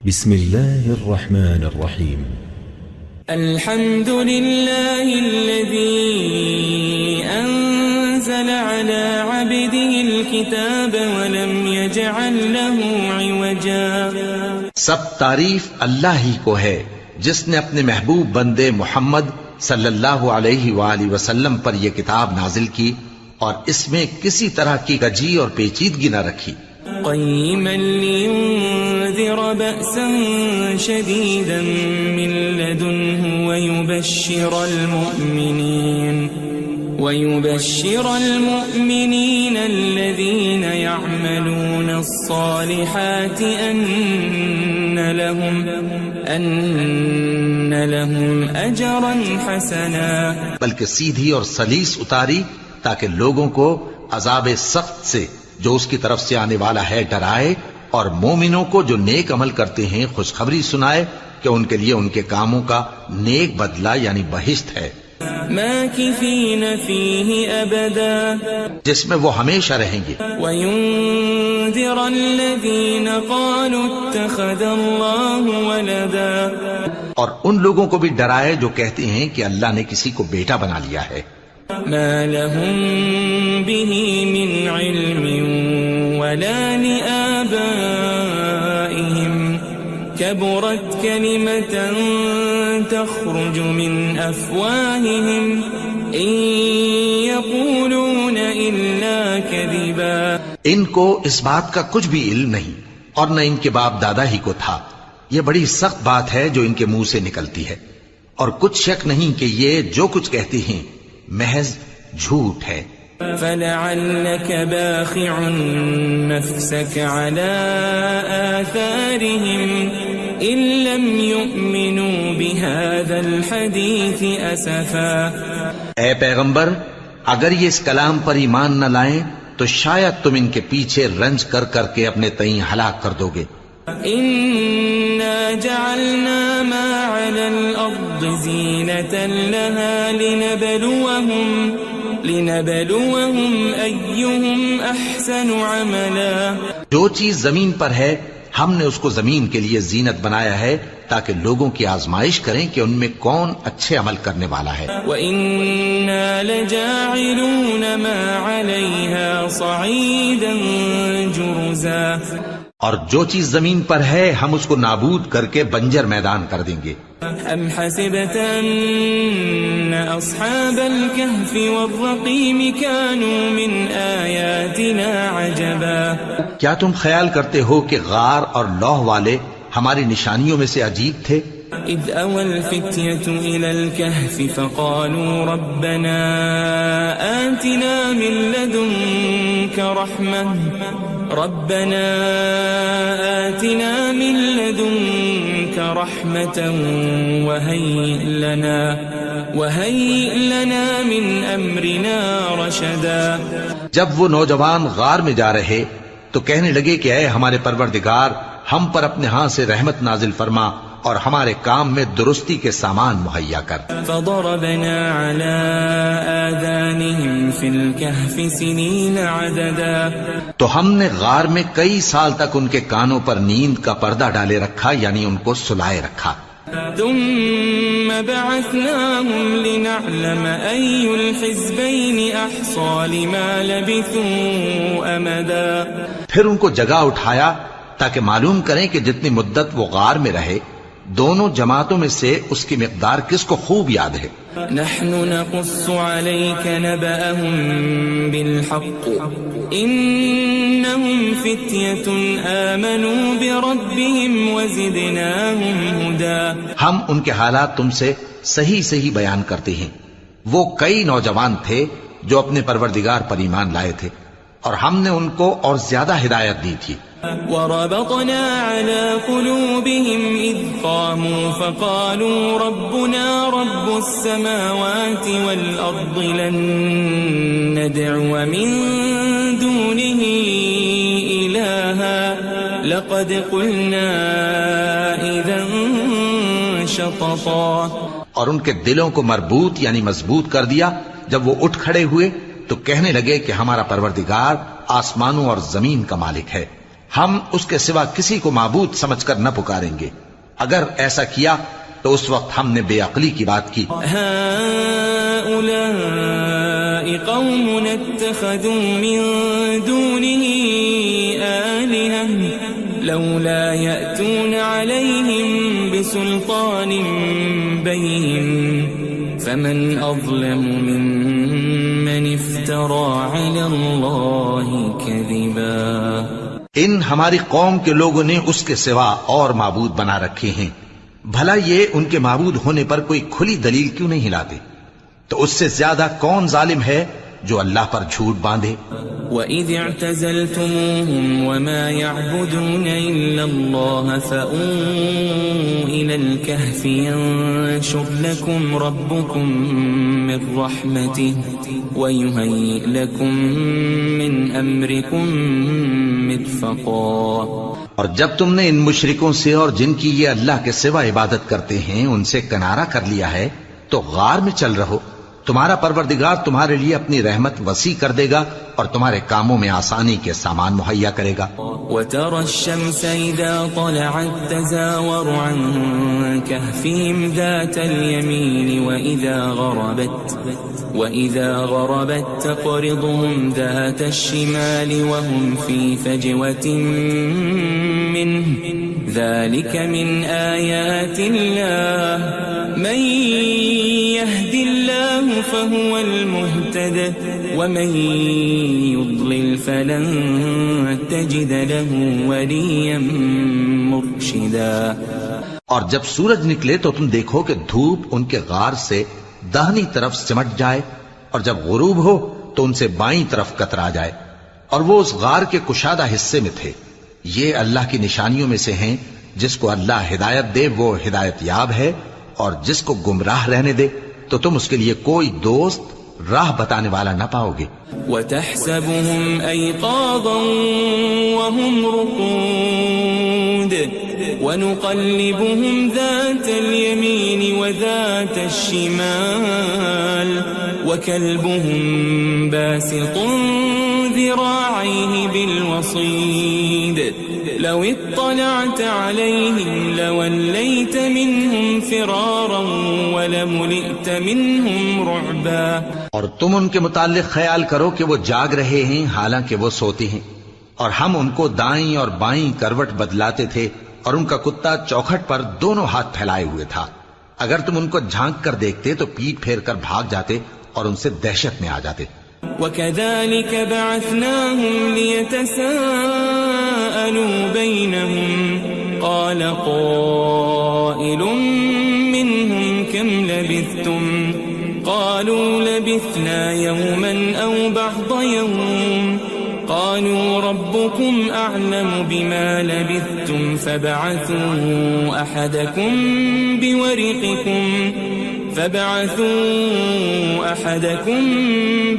بسم الله الرحمن الرحيم. الحمد لله الذي أنزل على عبده الكتاب ولم يجعل له عوجا. سب تعریف اللہ ہی کو ہے جس نے اپنے محبوب بندے محمد صلی اللہ علیہ وآلہ وسلم پر یہ کتاب نازل کی اور اس میں کسی طرح کی کجی اور پیچیدگی نہ رکھی. قيما لينذر بأسا شديدا من لدنه ويبشر المؤمنين الذين يعملون الصالحات أن لهم أجرا حسنا. بلکہ سیدھی اور سلیس اتاری تاکہ لوگوں کو عذاب سخت سے جو اس کی طرف سے آنے والا ہے ڈرائے، اور مومنوں کو جو نیک عمل کرتے ہیں خوشخبری سنائے کہ ان کے لیے ان کے کاموں کا نیک بدلہ یعنی بہشت ہے، ماکثین فیہ ابدا، جس میں وہ ہمیشہ رہیں گے. وینذر الذین قالوا اتخذ اللہ ولدا، اور ان لوگوں کو بھی ڈرائے جو کہتے ہیں کہ اللہ نے کسی کو بیٹا بنا لیا ہے. ما لهم به من علم ولا لآبائهم كبرت كلمة تخرج من أفواههم إن يقولون إلا كذبا. ان کو اس بات کا کچھ بھی علم نہیں اور نہ ان کے باپ دادا ہی کو تھا. یہ بڑی سخت بات ہے جو ان کے منہ سے نکلتی ہے، اور کچھ شک نہیں کہ یہ جو کچھ کہتے ہیں محض جھوٹ ہے. فلعلك باخع نفسك على آثارهم إن لم يؤمنوا بهذا الحديث أسفا. اے پیغمبر، اگر یہ اس کلام پر ایمان نہ لائیں تو شاید تم ان کے پیچھے رنج کر کر کے اپنے تئیں ہلاک کر دو گے. إنا جعلنا ما على الأرض زينة لها لنبلوهم أيهم أحسن عملا. جو چیز زمین پر ہے ہم نے اس کو زمین کے لیے زینت بنایا ہے تاکہ لوگوں کی آزمائش کریں کہ ان میں کون اچھے عمل کرنے والا ہے. وَإِنَّا لَجَاعِلُونَ مَا عَلَيْهَا صَعِيدًا جُرُزًا. اور جو چیز زمین پر ہے ہم اس کو نابود کر کے بنجر میدان کر دیں گے. أَمْ حَسِبْتَ أَنَّ أَصْحَابَ الْكَهْفِ وَالرَّقِيمِ كَانُوا مِنْ آيَاتِنَا عَجَبًا. کیا تم خیال کرتے ہو کہ غار اور لوح والے ہماری نشانیوں میں سے عجیب تھے؟ إِذْ أَوَى الْفِتْيَةُ إِلَى الْكَهْفِ فَقَالُوا رَبَّنَا آتِنَا مِن لَّدُنكَ رَحْمَةً وَهَيِّئْ لَنَا مِنْ أَمْرِنَا رَشَدًا. جب وہ نوجوان غار میں جا رہے تو کہنے لگے کہ اے ہمارے پروردگار، ہم پر اپنے ہاں سے رحمت نازل فرما اور ہمارے کام میں درستی کے سامان مہیا کر. فضربنا على آذانهم في الكهف سنين عددا. تو ہم نے غار میں کئی سال تک ان کے کانوں پر نیند کا پردہ ڈالے رکھا، یعنی ان کو سلائے رکھا. ثم بعثناهم لنعلم أي الحزبين أحصى لما لبثوا أمدا. پھر ان کو جگہ اٹھایا تاکہ معلوم کریں کہ جتنی مدت وہ غار میں رہے دونوں جماعتوں میں سے اس کی مقدار کس کو خوب یاد ہے. نحن نقص عليك نبأهم بالحق إنهم فتية آمنوا بربهم وزدناهم هدى. ہم ان کے حالات تم سے صحیح بیان کرتے ہیں. وہ کئی نوجوان تھے جو اپنے پروردگار پر ایمان لائے تھے اور ہم نے ان کو اور زیادہ ہدایت دی تھی. وربطنا على قلوبهم إذ قاموا فقالوا ربنا رب السماوات والأرض لن ندعو من دونه إلها لقد قلنا إذا شططا. اور ان کے دلوں کو مربوط یعنی مضبوط کر دیا. جب وہ اٹھ کھڑے ہوئے تو کہنے لگے کہ ہمارا پروردگار آسمانوں اور زمین کا مالک ہے، ہم اس کے سوا کسی کو معبود سمجھ کر نہ پکاریں گے. اگر ایسا کیا تو اس وقت ہم نے بے عقلی کی بات کی. هؤلاء قوم اتخذوا من دونه آلهة لولا يأتون عليهم بسلطان بين فمن أظلم ممن افترى على الله كذبا. ان ہماری قوم کے لوگوں نے اس کے سوا اور معبود بنا رکھے ہیں. بھلا یہ ان کے معبود ہونے پر کوئی کھلی دلیل کیوں نہیں لاتے؟ تو اس سے زیادہ کون ظالم ہے جو اللہ پر جھوٹ باندھے؟ وَإِذِ اعْتَزَلْتُمُوهُمْ وَمَا يَعْبُدُونَ إِلَّا اللَّهَ فَأْوُوا إِلَى الْكَهْفِ يَنشُرْ لَكُمْ رَبُّكُمْ مِنْ رَحْمَتِهِ وَيُهَيِّئْ لَكُمْ مِنْ أَمْرِكُمْ مِرْفَقًا. اور جب تم نے ان مشرکوں سے اور جن کی یہ اللہ کے سوا عبادت کرتے ہیں ان سے کنارہ کر لیا ہے تو غار میں چل رہو. تمہارا پروردگار تمہارے لیے اپنی رحمت وسیع کر دے گا اور تمہارے کاموں میں آسانی کے سامان مہیا کرے گا. وَتَرَى الشَّمْسَ إِذَا طَلَعَتْ تَزَاوَرُ عَنْ كَهْفِهِمْ ذَاتَ الْيَمِينِ وَإِذَا غَرَبَتْ تَقْرِضُهُمْ ذَاتَ الشِّمَالِ وَهُمْ فِي فَجْوَةٍ مِّنْهُ ذَلِكَ مِنْ آيَاتِ اللَّهِ مَنْ يَهْدِ اللَّهُ فَهُوَ الْمُهْتَدِ وَمَنْ يُضْلِلْ فَلَنْ تَجِدَ لَهُ وَلِيًّا مُرْشِدًا. اور جب سورج نکلے تو تم دیکھو کہ دھوپ ان کے غار سے داہنی طرف سمٹ جائے اور جب غروب ہو تو ان سے بائیں طرف کترا جائے اور وہ اس غار کے کشادہ حصے میں تھے. یہ اللہ کی نشانیوں میں سے ہیں. جس کو اللہ ہدایت دے وہ ہدایت یاب ہے اور جس کو گمراہ رہنے دے تو تم اس کے لیے کوئی دوست راہ بتانے والا نہ پاؤ گے. وَتَحْسَبُهُمْ أَيْقَاظًا وَهُمْ رُقُودٌ وَنُقَلِّبُهُمْ ذَاتَ الْيَمِينِ وَذَاتَ الشِّمَالِ وَكَلْبُهُمْ بَاسِطٌ ذِرَاعَيْهِ بِالْوَصِيدِ لَوِ اطَّلَعْتَ عَلَيْهِمْ لَوَلَّيْتَ مِنْهُمْ فِرَارًا وَلَمُلِئْتَ مِنْهُمْ رُعْبًا. اور تم ان کے متعلق خیال کرو کہ وہ جاگ رہے ہیں حالانکہ وہ سوتے ہیں اور ہم ان کو دائیں اور بائیں کروٹ بدلاتے تھے اور ان کا کتا چوکھٹ پر دونوں ہاتھ پھیلائے ہوئے تھا. اگر تم ان کو جھانک کر دیکھتے تو پیٹ پھیر کر بھاگ جاتے اور ان سے دہشت میں آ جاتے. وَكَذَلِكَ بَعَثْنَاهُمْ لِيَتَسَاءَلُوا بَيْنَهُمْ قَالَ قَائِلٌ مِّنْهُمْ كَمْ لَبِثْتُمْ قَالُوا لَبِثْنَا يَوْمًا أَوْ بَعْضَ يَوْمٍ قَالُوا رَبُّكُمْ أَعْلَمُ بِمَا لَبِثْتُمْ فَابْعَثُوا أَحَدَكُمْ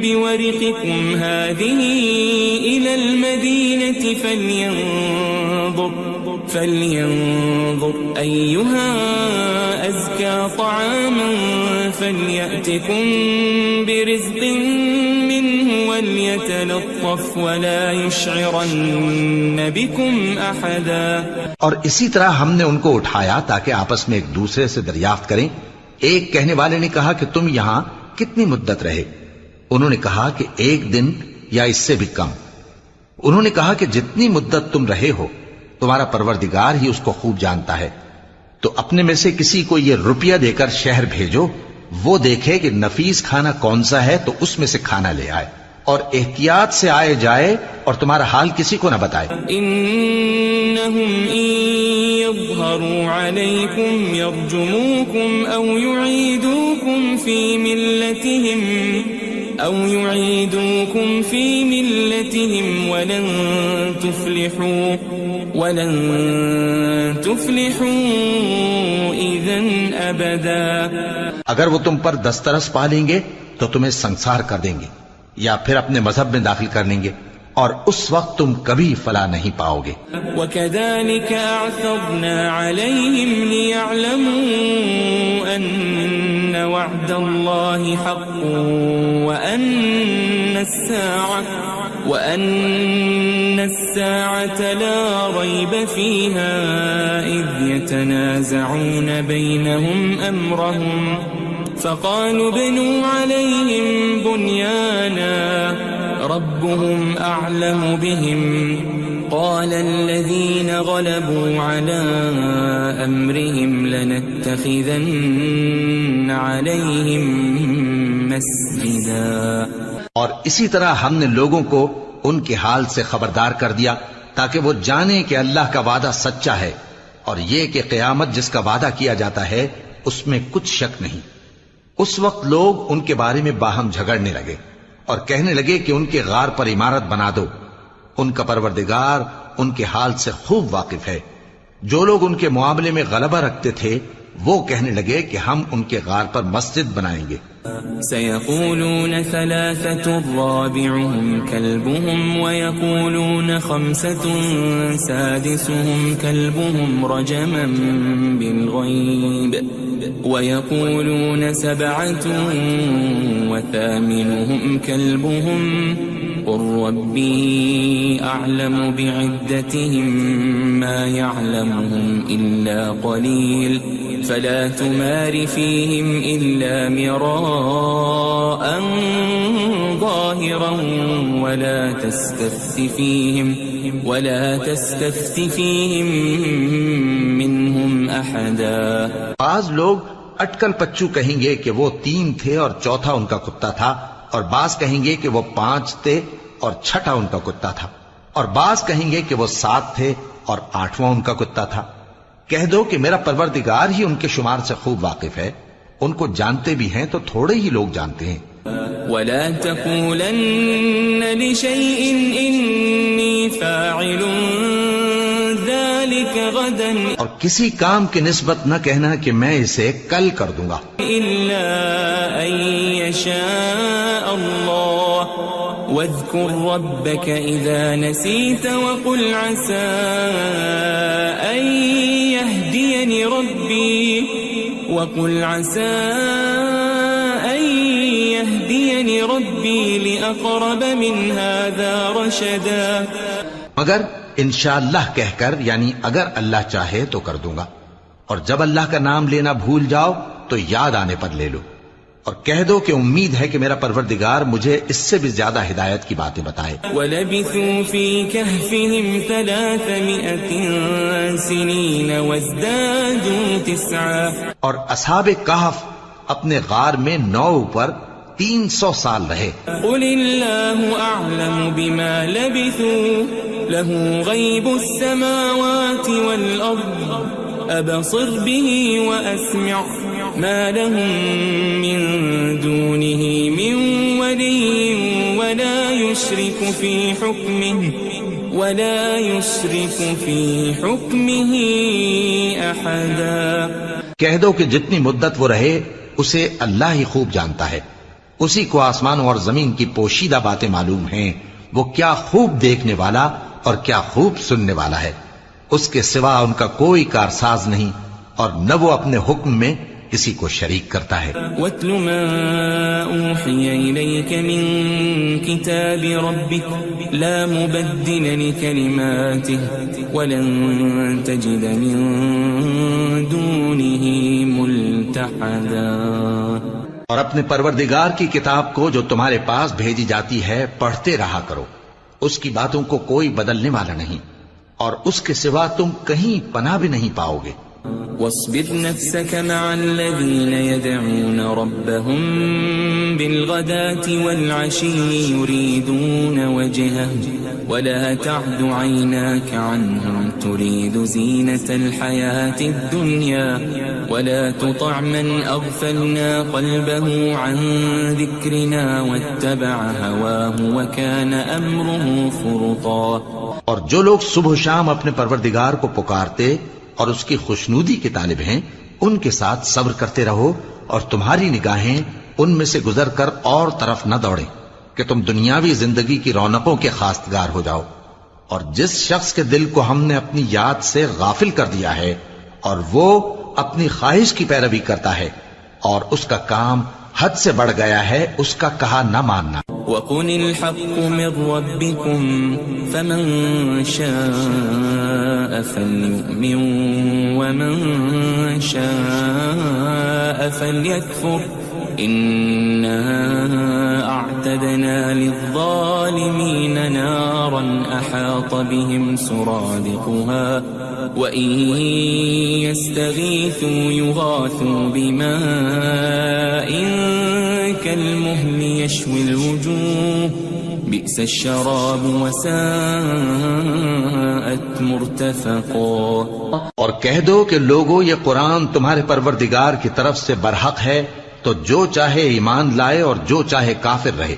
بِوَرِقِكُمْ هَذِهِ إِلَى الْمَدِينَةِ فَلْيَنظُرْ أَيُّهَا أَزْكَى طَعَامًا فَلْيَأْتِكُمْ بِرِزْقٍ مِّنْهُ وَلْيَتَلَطَّفْ وَلَا يُشْعِرَنَّ بِكُمْ أَحَدًا. اور اسی طرح ہم نے ان کو اٹھایا تاکہ آپس میں ایک دوسرے سے دریافت کریں. ایک کہنے والے نے کہا کہ تم یہاں کتنی مدت رہے؟ انہوں نے کہا کہ 1 دن یا اس سے بھی کم. انہوں نے کہا کہ جتنی مدت تم رہے ہو تمہارا پروردگار ہی اس کو خوب جانتا ہے. تو اپنے میں سے کسی کو یہ روپیہ دے کر شہر بھیجو، وہ دیکھے کہ نفیس کھانا کون سا ہے تو اس میں سے کھانا لے آئے اور احتیاط سے آئے جائے اور تمہارا حال کسی کو نہ بتائے. إنهم إن يظهروا عليكم يرجموكم أو يعيدوكم في ملتهم ولن تفلحوا إذا أبدا. اگر وہ تم پر دسترس پا لیں گے تو تمہیں سنسار کر دیں گے یا پھر اپنے مذہب میں داخل کر لیں گے اور اس وقت تم کبھی فلاح نہیں پاؤ گے. وَكَذَلِكَ أَعْثَرْنَا عَلَيْهِمْ لِيَعْلَمُوا أَنَّ وَعْدَ اللَّهِ حَقٌّ وَأَنَّ وأن الساعة لا ريب فيها إذ يتنازعون بينهم أمرهم فقالوا ابنوا عليهم بنيانا ربهم أعلم بهم قال الذين غلبوا على أمرهم لنتخذن عليهم مسجدا. اور اسی طرح ہم نے لوگوں کو ان کے حال سے خبردار کر دیا تاکہ وہ جانیں کہ اللہ کا وعدہ سچا ہے اور یہ کہ قیامت جس کا وعدہ کیا جاتا ہے اس میں کچھ شک نہیں. اس وقت لوگ ان کے بارے میں باہم جھگڑنے لگے اور کہنے لگے کہ ان کے غار پر عمارت بنا دو. ان کا پروردگار ان کے حال سے خوب واقف ہے. جو لوگ ان کے معاملے میں غلبہ رکھتے تھے وہ کہنے لگے کہ ہم ان کے غار پر مسجد بنائیں گے. سيقولون ثلاثة رابعهم كلبهم ويقولون خمسة سادسهم كلبهم رجما بالغيب ويقولون سبعة وثامنهم كلبهم قل ربي أعلم بعدتهم ما يعلمهم إلا قليل فلا تمار فيهم إلا مراء ظاهرا ولا تستفت فيهم منهم أحدا. بعض لوگ اٹکل پچو کہیں گے کہ وہ 3 تھے اور چوتھا ان کا کتا تھا، اور بعض کہیں گے کہ وہ 5 تھے اور چھٹا ان کا کتا تھا، اور بعض کہیں گے کہ وہ 7 تھے اور 8واں ان کا کتا تھا. کہہ دو کہ میرا پروردگار ہی ان کے شمار سے خوب واقف ہے، ان کو جانتے بھی ہیں تو تھوڑے ہی لوگ جانتے ہیں. ولا تقولن لشيء إني فاعل ذلك غدا اور کسی کام کی نسبت نہ کہنا کہ میں اسے کل کر دوں گا إلا أن يشاء الله واذكر ربك إذا نسيت وقل عسى أن يهديني ربي لأقرب من هذا رشدا. مگر انشاءاللہ کہہ کر، یعنی اگر اللہ چاہے تو کر دوں گا، اور جب اللہ کا نام لینا بھول جاؤ تو یاد آنے پر لے لو، اور کہہ دو کہ امید ہے کہ میرا پروردگار مجھے اس سے بھی زیادہ ہدایت کی باتیں بتائے. وَلَبِثُوا فِي كَهْفِهِمْ 300 سِنِينَ وَازْدَادُوا 9. اور اصحاب کہف اپنے غار میں 9 پر 300 سال رہے. قُلِ اللَّهُ أَعْلَمُ بِمَا لَبِثُوا لَهُ غَيْبُ السَّمَاوَاتِ وَالْأَرْضِ أَبْصِرْ بِهِ وَأَسْمِعْ مَا لَهُم مِّن دُونِهِ مِن وَلِيٍّ وَلَا يُشْرِكُ فِي حُكْمِهِ أَحَدًا. کہہ دو کہ جتنی مدت وہ رہے اسے اللہ ہی خوب جانتا ہے، اسی کو آسمانوں اور زمین کی پوشیدہ باتیں معلوم ہیں. وہ کیا خوب دیکھنے والا اور کیا خوب سننے والا ہے. اس کے سوا ان کا کوئی کارساز نہیں، اور نہ وہ اپنے حکم میں کسی کو شریک کرتا ہے. وَاتْلُ مَا أُوحِيَ إِلَيْكَ مِن كِتَابِ رَبِّكَ لَا مُبَدِّلَ لِكَلِمَاتِهِ وَلَن تَجِدَ مِن دُونِهِ مُلْتَحَدًا. اور اپنے پروردگار کی کتاب کو جو تمہارے پاس بھیجی جاتی ہے پڑھتے رہا کرو، اس کی باتوں کو کوئی بدلنے والا نہیں، اور اس کے سوا تم کہیں پناہ بھی نہیں پاؤ گے. واصبر نفسك مع الذين يدعون ربهم بالغداة والعشي يريدون وجهه ولا تعد عيناك عنهم تريد زينة الحياة الدنيا ولا تطع من أغفلنا قلبه عن ذكرنا واتبع هواه وكان أمره فرطا. اور جو لوگ صبح و شام اپنے پروردگار کو پکارتے اور اس کی خوشنودی کے طالب ہیں، ان کے ساتھ صبر کرتے رہو، اور تمہاری نگاہیں ان میں سے گزر کر اور طرف نہ دوڑیں کہ تم دنیاوی زندگی کی رونقوں کے خواستگار ہو جاؤ. اور جس شخص کے دل کو ہم نے اپنی یاد سے غافل کر دیا ہے اور وہ اپنی خواہش کی پیروی کرتا ہے اور اس کا کام حد سے بڑھ گیا ہے، اس کا کہا نہ ماننا. وقل الحق من ربكم فمن شاء فليؤمن ومن شاء فليكفر إنا أعتدنا للظالمين نارا أحاط بهم سرادقها وإن يستغيثوا يغاثوا بماء كالمهل يشوي الوجوه بئس الشراب وساءت مرتفقا. اور کہہ دو کہ لوگو یہ قرآن تمہارے پروردگار کی طرف سے برحق ہے، تو جو چاہے ایمان لائے اور جو چاہے کافر رہے.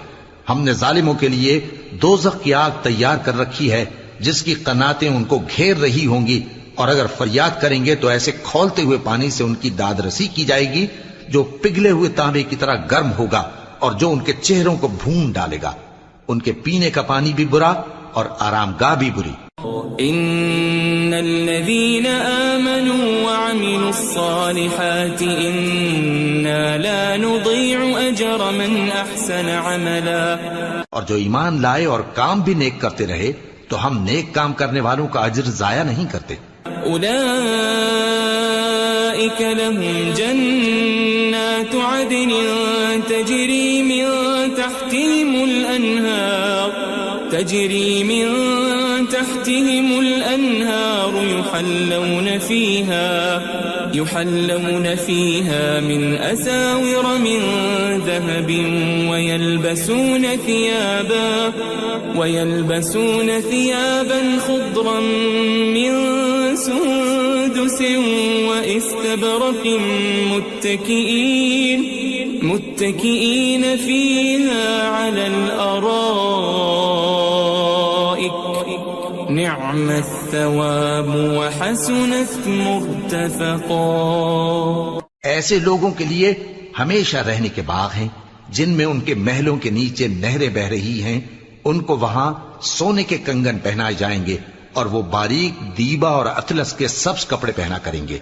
ہم نے ظالموں کے لیے دوزخ کی آگ تیار کر رکھی ہے جس کی قناتیں ان کو گھیر رہی ہوں گی، اور اگر فریاد کریں گے تو ایسے کھولتے ہوئے پانی سے ان کی داد رسی کی جائے گی جو پگھلے ہوئے تانبے کی طرح گرم ہوگا اور جو ان کے چہروں کو بھون ڈالے گا. ان کے پینے کا پانی بھی برا اور آرام گاہ بھی بری. ان الذين آمنوا وعملوا الصالحات انا لا نضيع اجر من احسن عملا. اور جو ایمان لائے اور کام بھی نیک کرتے رہے تو ہم نیک کام کرنے والوں کا اجر ضائع نہیں کرتے. اولئك لهم جنات عدن تجري من تحتهم الأنهار يحلون فيها من أساور من ذهب ويلبسون ثيابا خضرا من سندس واستبرق متكئين فيها على الأرائك نعم الثواب وحسنت مرتفقا. ایسے لوگوں کے لیے ہمیشہ رہنے کے باغ ہیں جن میں ان کے محلوں کے نیچے نہریں بہ رہی ہیں. ان کو وہاں سونے کے کنگن پہنائے جائیں گے اور وہ باریک دیبا اور اطلس کے سبز کپڑے پہنا کریں گے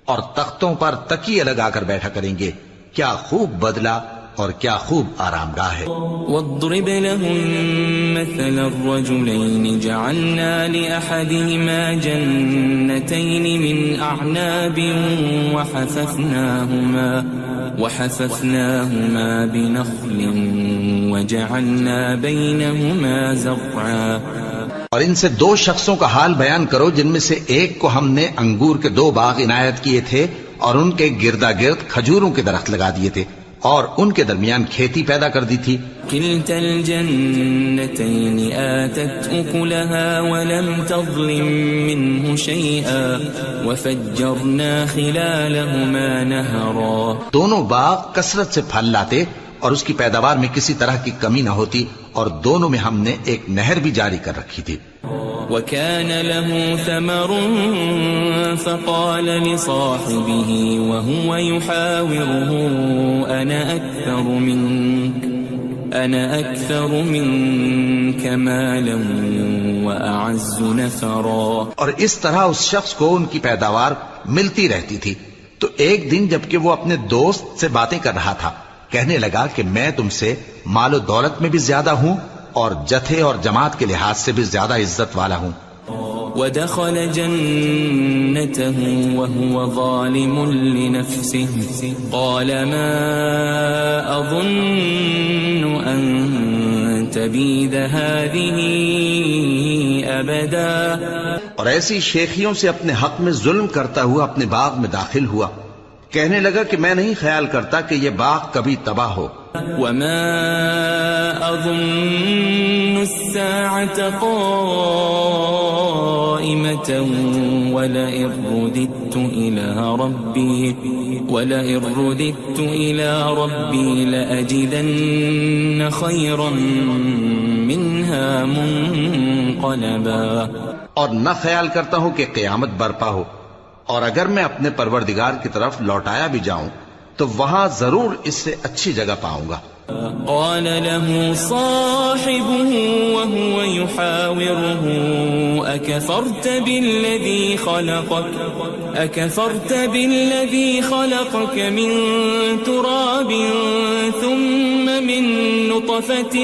اور تختوں پر تکیے لگا کر بیٹھا کریں گے. کیا خوب بدلہ اور کیا خوب آرام گاہ ہے. واضرب لهم مثل الرجلين جعلنا لأحدهما جنتين من أعناب وحففناهما بنخل وجعلنا بينهما زرعا. اور ان سے دو شخصوں کا حال بیان کرو جن میں سے ایک کو ہم نے انگور کے 2 باغ عنایت کیے تھے اور ان کے گردا گرد کھجوروں کے درخت لگا دیے تھے اور ان کے درمیان کھیتی پیدا کر دی تھی. كلتا الجنتين آتت أكلها ولم تظلم منه شيئا وفجرنا خلالهما نهرا. دونوں باغ کثرت سے پھل لاتے اور اس کی پیداوار میں کسی طرح کی کمی نہ ہوتی اور دونوں میں ہم نے ایک نہر بھی جاری کر رکھی تھی. وكان له ثمر فقال لصاحبه وهو يحاوره أنا أكثر منك مالا وأعز نفرا. اور اس طرح اس شخص کو ان کی پیداوار ملتی رہتی تھی. تو ایک دن جبکہ وہ اپنے دوست سے باتیں کر رہا تھا کہنے لگا کہ میں تم سے مال و دولت میں بھی زیادہ ہوں اور جتھے اور جماعت کے لحاظ سے بھی زیادہ عزت والا ہوں. ودخل جنته وهو ظالم لنفسه قال ما أظن أن تبيد هذه أبدا. اور ایسی شیخیوں سے اپنے حق میں ظلم کرتا ہوا اپنے باغ میں داخل ہوا. کہنے لگا کہ میں نہیں خیال کرتا کہ یہ باغ کبھی تباہ ہو. وما أظن الساعة قائمة ولئن رددت إلى ربي لأجدن خيرا منها منقلبا. اور نہ خیال کرتا ہوں کہ قیامت برپا ہو اور اگر میں اپنے پروردگار کی طرف لوٹایا بھی جاؤں تو وہاں ضرور اس سے اچھی جگہ پاؤں گا. قال له صاحبه وهو يحاوره أكفرت بالذي خلقك من تراب ثم من نطفة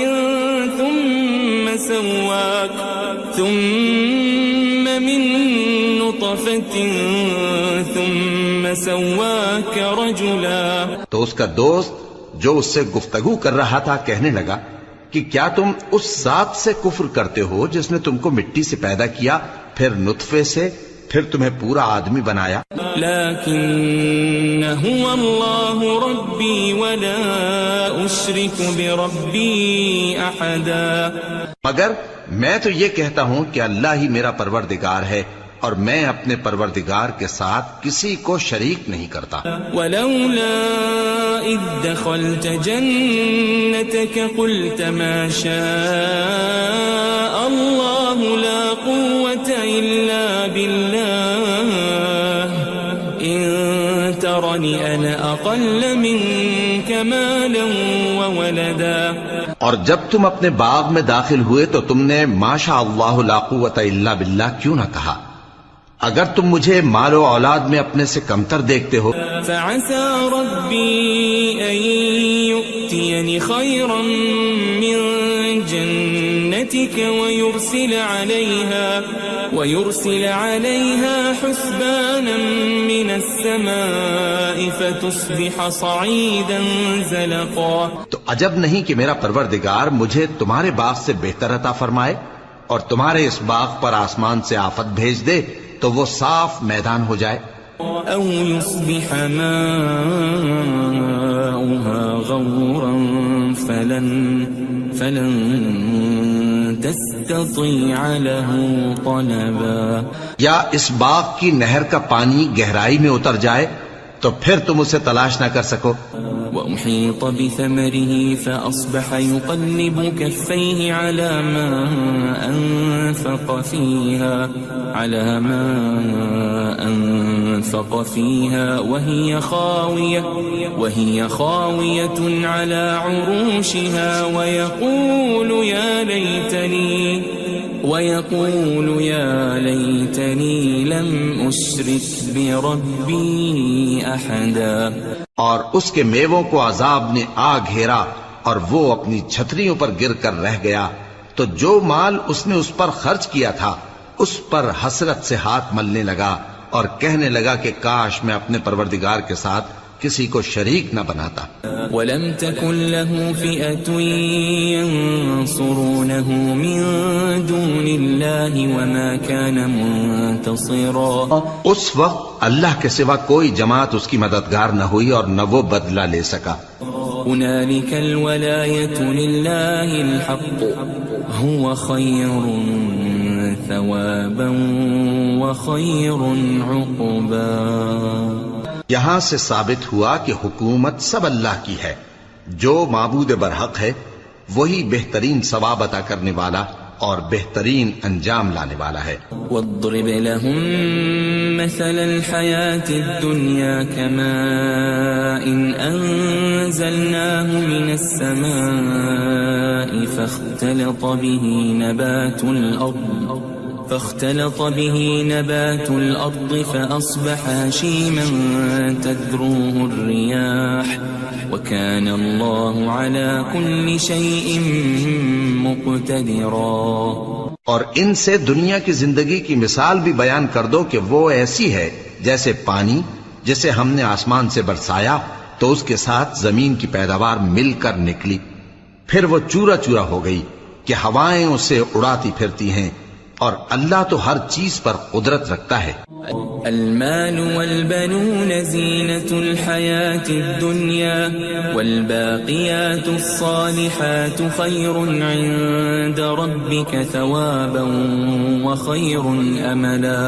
ثم سواك رجلا. تو اس کا دوست جو اس سے گفتگو کر رہا تھا کہنے لگا کہ کیا تم اس ذات سے کفر کرتے ہو جس نے تم کو مٹی سے پیدا کیا، پھر نطفے سے، پھر تمہیں پورا آدمی بنایا. لیکن هو اللہ ربی ولا اشرک بربی احدا. مگر میں تو یہ کہتا ہوں کہ اللہ ہی میرا پروردگار ہے اور میں اپنے پروردگار کے ساتھ کسی کو شریک نہیں کرتا. ولولا اذ دخلت جنتك قلت ما شاء الله لا قوة الا بالله ان ترني انا اقل منك مالا وولدا. اور جب تم اپنے باغ میں داخل ہوئے تو تم نے ما شاء اللہ لا قوت الا باللہ کیوں نہ کہا؟ اگر تم مجھے مال و اولاد میں اپنے سے کمتر دیکھتے ہو. فعسى ربي أن يؤتيني خيرا من جنتك ويرسل عليها حسبانا من السماء فتصبح صعيدا زلقا. تو عجب نہیں کہ میرا پروردگار مجھے تمہارے باغ سے بہتر عطا فرمائے اور تمہارے اس باغ پر آسمان سے آفت بھیج دے تو وہ صاف میدان ہو جائے. او يصبح ماؤها غورا فلن تستطيع له طلبا. یا اس باغ کی نہر کا پانی گہرائی میں اتر جائے تو پھر تم اسے تلاش نہ کر سکو. وأحيط بثمره فأصبح يقلب كفيه على ما أنفق فيها وهي خاوية على عروشها ويقول يا ليتني لم أشرك بربي أحدا. اور اس کے میووں کو عذاب نے آ گھیرا اور وہ اپنی چھتریوں پر گر کر رہ گیا. تو جو مال اس نے اس پر خرچ کیا تھا اس پر حسرت سے ہاتھ ملنے لگا اور کہنے لگا کہ کاش میں اپنے پروردگار کے ساتھ کسی کو شریک نہ بناتا. وَلَمْ تَكُنْ لَهُ فِئَةٌ يَنصُرُونَهُ مِن دُونِ اللَّهِ وَمَا كَانَ مُنتَصِرًا. اس وقت اللہ کے سوا کوئی جماعت اس کی مددگار نہ ہوئی اور نہ وہ بدلہ لے سکا. هُنَالِكَ الْوَلَایَةُ لِلَّهِ الْحَقُّ هُوَ خَيْرٌ ثَوَابًا وَخَيْرٌ عُقْبًا. یہاں سے ثابت ہوا کہ حکومت سب اللہ کی ہے. جو معبود برحق ہے وہی بہترین ثواب عطا کرنے والا اور بہترین انجام لانے والا ہے. وَاضْرِبْ لَهُم مَّثَلَ الْحَيَاةِ الدُّنْيَا كَمَاءٍ أَنزَلْنَاهُ مِنَ السَّمَاءِ فاختلط به نبات الأرض فأصبح هشيما تذروه الرياح وكان الله على كل شيء مقتدرا. اور ان سے دنیا کی زندگی کی مثال بھی بیان کر دو کہ وہ ایسی ہے جیسے پانی جسے ہم نے آسمان سے برسایا تو اس کے ساتھ زمین کی پیداوار مل کر نکلی، پھر وہ چورا چورا ہو گئی کہ ہوائیں اسے اڑاتی پھرتی ہیں، اور اللہ تو ہر چیز پر قدرت رکھتا ہے. المال والبنون زینة الحیاة الدنیا والباقیات الصالحات خیر عند ربک ثوابا وخیر املا.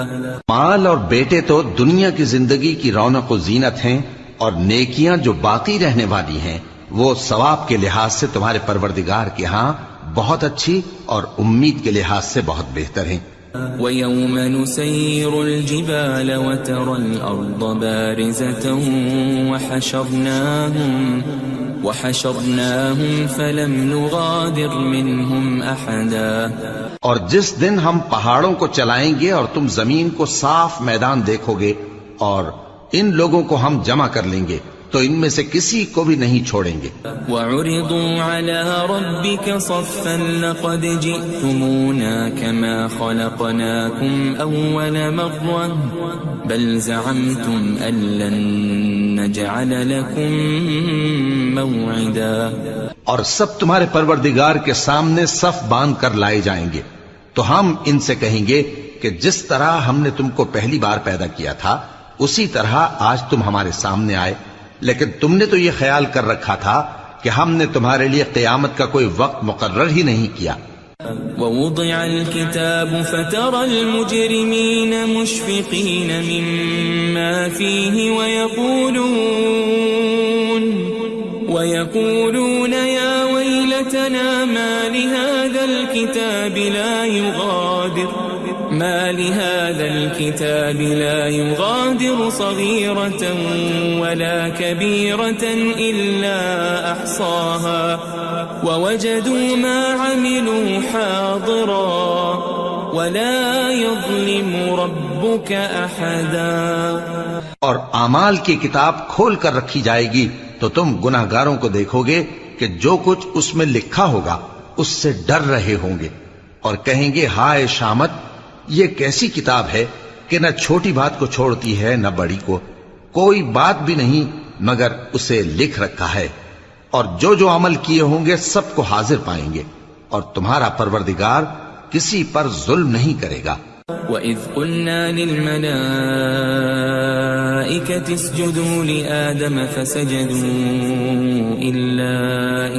مال اور بیٹے تو دنیا کی زندگی کی رونق و زینت ہیں، اور نیکیاں جو باقی رہنے والی ہیں وہ ثواب کے لحاظ سے تمہارے پروردگار کے ہاں بہت اچھی اور امید کے لحاظ سے بہت بہتر ہیں. وَيَوْمَ نُسَيِّرُ الْجِبَالَ وَتَرَى الْأَرْضَ بَارِزَةً وَحَشَرْنَاهُمْ فَلَمْ نُغَادِرْ مِنْهُمْ أَحَدًا. اور جس دن ہم پہاڑوں کو چلائیں گے اور تم زمین کو صاف میدان دیکھو گے اور ان لوگوں کو ہم جمع کر لیں گے تو ان میں سے کسی کو بھی نہیں چھوڑیں گے. وَعُرِضُوا عَلَى رَبِّكَ صَفًّا لَقَدْ جِئْتُمُونَا كَمَا خَلَقْنَاكُمْ أَوَّلَ مَرَّةٍ بَلْ زَعَمْتُمْ أَن لَّن نَّجْعَلَ لَكُم مَّوْعِدًا. اور سب تمہارے پروردگار کے سامنے صف باندھ کر لائے جائیں گے تو ہم ان سے کہیں گے کہ جس طرح ہم نے تم کو پہلی بار پیدا کیا تھا اسی طرح آج تم ہمارے سامنے آئے، لیکن تم نے تو یہ خیال کر رکھا تھا کہ ہم نے تمہارے لیے قیامت کا کوئی وقت مقرر ہی نہیں کیا. وَوُضِعَ الْكِتَابُ فَتَرَى الْمُجْرِمِينَ مُشْفِقِينَ مِمَّا فِيهِ وَيَقُولُونَ يَا وَيْلَتَنَا مَا لِهَذَا الْكِتَابِ لَا يُغَادِرُ صَغِيرَةً وَلَا كَبِيرَةً إِلَّا أَحْصَاهَا وَوَجَدُوا مَا عَمِلُوا حَاضِرًا وَلَا يَظْلِمُ رَبُّكَ أَحَدًا. اور اعمال کی کتاب کھول کر رکھی جائے گی تو تم گناہگاروں کو دیکھو گے کہ جو کچھ اس میں لکھا ہوگا اس سے ڈر رہے ہوں گے اور کہیں گے ہائے شامت، یہ کیسی کتاب ہے کہ نہ چھوٹی بات کو چھوڑتی ہے نہ بڑی کو، کوئی بات بھی نہیں مگر اسے لکھ رکھا ہے، اور جو جو عمل کیے ہوں گے سب کو حاضر پائیں گے، اور تمہارا پروردگار کسی پر ظلم نہیں کرے گا. وَإِذْ قُلْنَا لِلْمَلَائِكَةِ اسْجُدُوا لِآدَمَ فَسَجَدُوا إِلَّا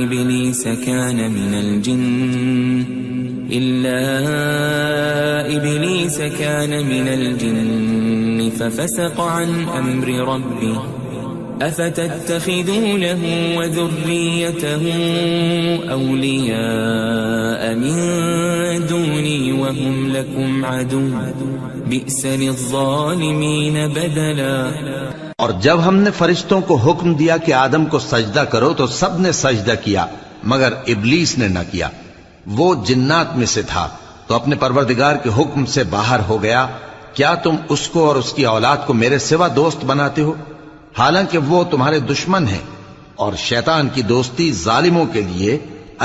إِبْلِيسَ كَانَ مِنَ الْجِنِّ فَفَسَقَ عَنْ أَمْرِ رَبِّهِ أَفَتَتَّخِذُونَهُ وَذُرِّيَّتَهُ أَوْلِيَاءَ مِن دُونِي وَهُمْ لَكُمْ عَدُوٌّ بِئْسَ لِلظَّالِمِينَ بَدَلًا. اور جب ہم نے فرشتوں کو حکم دیا کہ آدم کو سجدہ کرو تو سب نے سجدہ کیا مگر ابلیس نے نہ کیا، وہ جنات میں سے تھا تو اپنے پروردگار کے حکم سے باہر ہو گیا. کیا تم اس کو اور اس کی اولاد کو میرے سوا دوست بناتے ہو حالانکہ وہ تمہارے دشمن ہیں، اور شیطان کی دوستی ظالموں کے لیے